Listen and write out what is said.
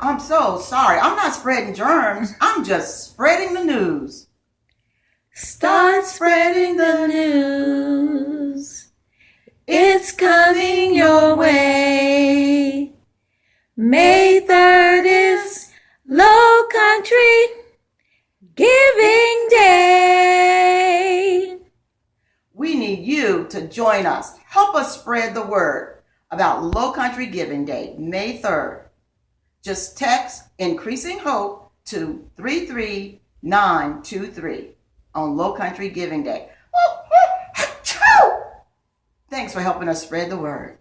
I'm so sorry. I'm not spreading germs. I'm just spreading the news. Start spreading the news. It's coming your way. May 3rd is Low Country Giving Day. We need you to join us. Help us spread the word about Low Country Giving Day, May 3rd. Just text Increasing Hope to 33923 on Low Country Giving Day. Thanks for helping us spread the word.